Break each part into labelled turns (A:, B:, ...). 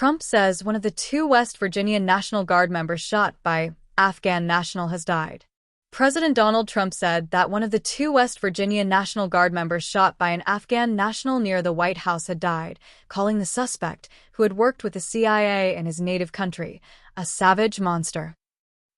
A: Trump says one of the two West Virginia National Guard members shot by Afghan national has died. President Donald Trump said that one of the two West Virginia National Guard members shot by an Afghan national near the White House had died, calling the suspect, who had worked with the CIA in his native country, a savage monster.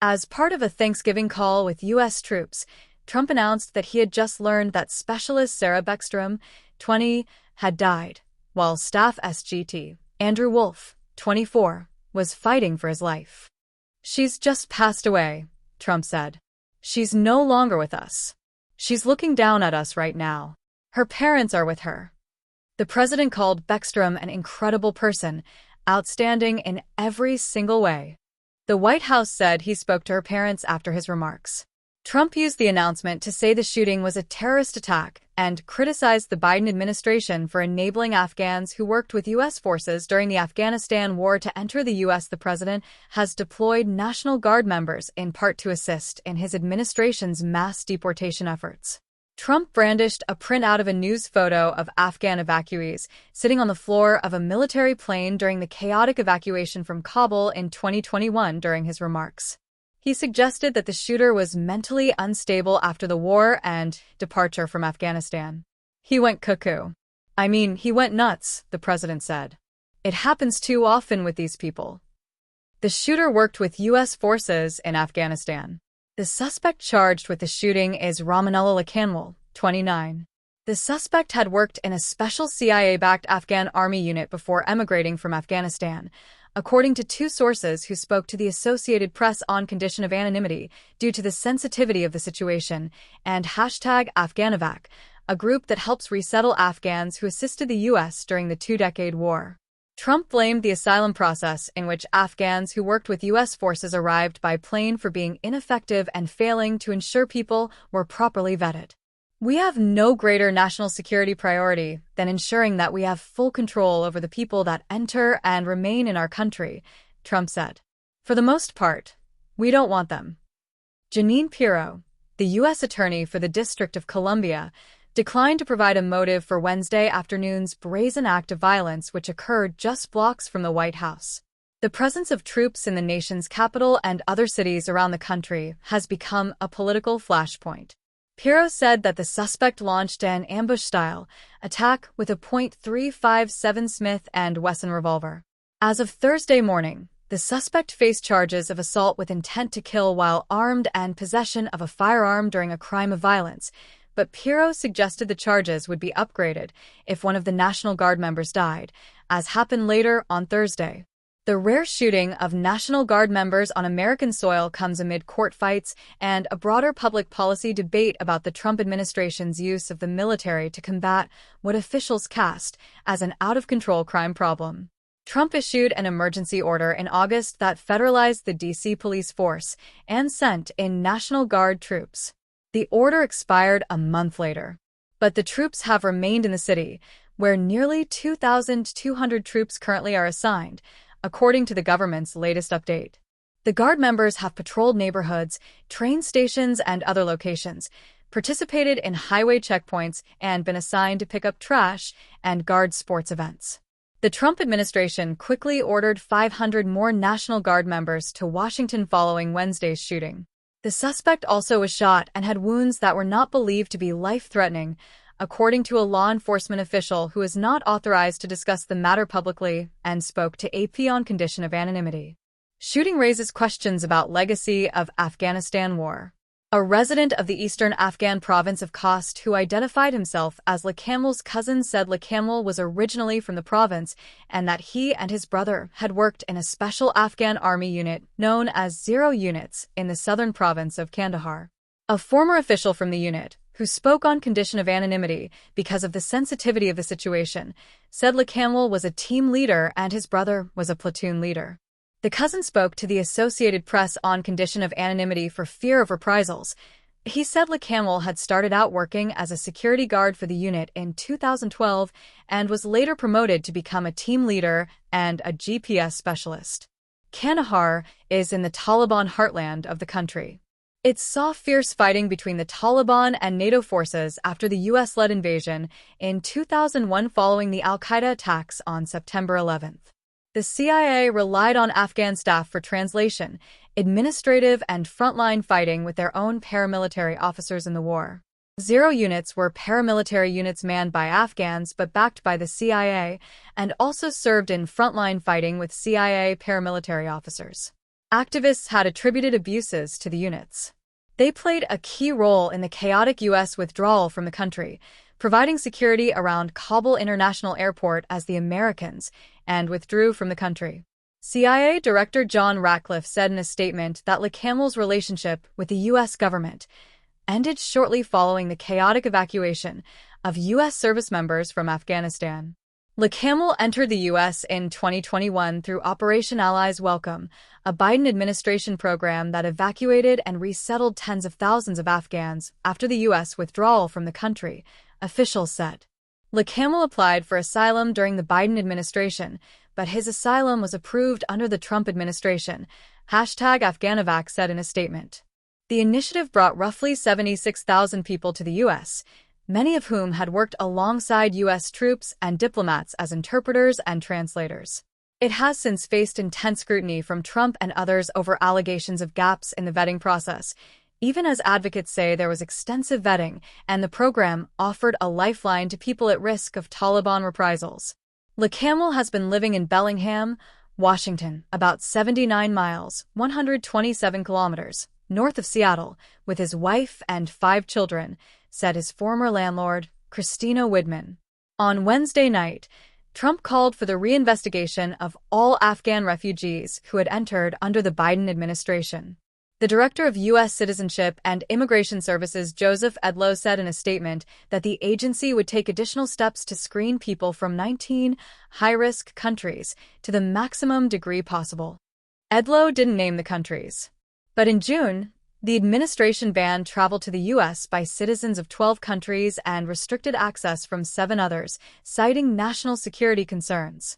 A: As part of a Thanksgiving call with U.S. troops, Trump announced that he had just learned that Specialist Sarah Beckstrom, 20, had died, while Staff SGT Andrew Wolf, 24, was fighting for his life. "She's just passed away," Trump said. "She's no longer with us. She's looking down at us right now. Her parents are with her." The president called Beckstrom an incredible person, outstanding in every single way. The White House said he spoke to her parents after his remarks. Trump used the announcement to say the shooting was a terrorist attack and criticized the Biden administration for enabling Afghans who worked with U.S. forces during the Afghanistan war to enter the U.S. The president has deployed National Guard members in part to assist in his administration's mass deportation efforts. Trump brandished a printout of a news photo of Afghan evacuees sitting on the floor of a military plane during the chaotic evacuation from Kabul in 2021 during his remarks. He suggested that the shooter was mentally unstable after the war and departure from Afghanistan. "He went cuckoo. I mean, he went nuts," the president said. "It happens too often with these people." The shooter worked with U.S. forces in Afghanistan. The suspect charged with the shooting is Ramanullah Lakanwal, 29. The suspect had worked in a special CIA-backed Afghan army unit before emigrating from Afghanistan, according to two sources who spoke to the Associated Press on condition of anonymity due to the sensitivity of the situation, and #AfghaniVac, a group that helps resettle Afghans who assisted the U.S. during the two-decade war. Trump blamed the asylum process in which Afghans who worked with U.S. forces arrived by plane for being ineffective and failing to ensure people were properly vetted. "We have no greater national security priority than ensuring that we have full control over the people that enter and remain in our country," Trump said. "For the most part, we don't want them." Jeanine Pirro, the U.S. Attorney for the District of Columbia, declined to provide a motive for Wednesday afternoon's brazen act of violence which occurred just blocks from the White House. The presence of troops in the nation's capital and other cities around the country has become a political flashpoint. Pirro said that the suspect launched an ambush-style attack with a .357 Smith & Wesson revolver. As of Thursday morning, the suspect faced charges of assault with intent to kill while armed and possession of a firearm during a crime of violence, but Pirro suggested the charges would be upgraded if one of the National Guard members died, as happened later on Thursday. The rare shooting of National Guard members on American soil comes amid court fights and a broader public policy debate about the Trump administration's use of the military to combat what officials cast as an out-of-control crime problem. Trump issued an emergency order in August that federalized the D.C. police force and sent in National Guard troops. The order expired a month later, but the troops have remained in the city, where nearly 2,200 troops currently are assigned, according to the government's latest update. The Guard members have patrolled neighborhoods, train stations, and other locations, participated in highway checkpoints, and been assigned to pick up trash and guard sports events. The Trump administration quickly ordered 500 more National Guard members to Washington following Wednesday's shooting. The suspect also was shot and had wounds that were not believed to be life-threatening, according to a law enforcement official who is not authorized to discuss the matter publicly and spoke to AP on condition of anonymity. Shooting raises questions about legacy of Afghanistan war. A resident of the eastern Afghan province of Khost who identified himself as Lakanwal's cousin said Lakanwal was originally from the province and that he and his brother had worked in a special Afghan army unit known as 0 Units in the southern province of Kandahar. A former official from the unit, who spoke on condition of anonymity because of the sensitivity of the situation, said Lakanwal was a team leader and his brother was a platoon leader. The cousin spoke to the Associated Press on condition of anonymity for fear of reprisals. He said Lakanwal had started out working as a security guard for the unit in 2012 and was later promoted to become a team leader and a GPS specialist. Kandahar is in the Taliban heartland of the country. It saw fierce fighting between the Taliban and NATO forces after the U.S.-led invasion in 2001 following the al-Qaeda attacks on September 11. The CIA relied on Afghan staff for translation, administrative, and frontline fighting with their own paramilitary officers in the war. 0 units were paramilitary units manned by Afghans but backed by the CIA, and also served in frontline fighting with CIA paramilitary officers. Activists had attributed abuses to the units. They played a key role in the chaotic U.S. withdrawal from the country, providing security around Kabul International Airport as the Americans, and withdrew from the country. CIA Director John Ratcliffe said in a statement that LeCamel's relationship with the U.S. government ended shortly following the chaotic evacuation of U.S. service members from Afghanistan. LeCamel entered the U.S. in 2021 through Operation Allies Welcome, a Biden administration program that evacuated and resettled tens of thousands of Afghans after the U.S. withdrawal from the country, officials said. LeCamel applied for asylum during the Biden administration, but his asylum was approved under the Trump administration, #AfghanoVac said in a statement. The initiative brought roughly 76,000 people to the U.S., many of whom had worked alongside U.S. troops and diplomats as interpreters and translators. It has since faced intense scrutiny from Trump and others over allegations of gaps in the vetting process, even as advocates say there was extensive vetting and the program offered a lifeline to people at risk of Taliban reprisals. LeCamel has been living in Bellingham, Washington, about 79 miles, 127 kilometers, north of Seattle, with his wife and 5 children, said his former landlord, Christina Widman. On Wednesday night, Trump called for the reinvestigation of all Afghan refugees who had entered under the Biden administration. The director of U.S. Citizenship and Immigration Services, Joseph Edlow, said in a statement that the agency would take additional steps to screen people from 19 high-risk countries to the maximum degree possible. Edlow didn't name the countries. But in June, the administration banned travel to the U.S. by citizens of 12 countries and restricted access from 7 others, citing national security concerns.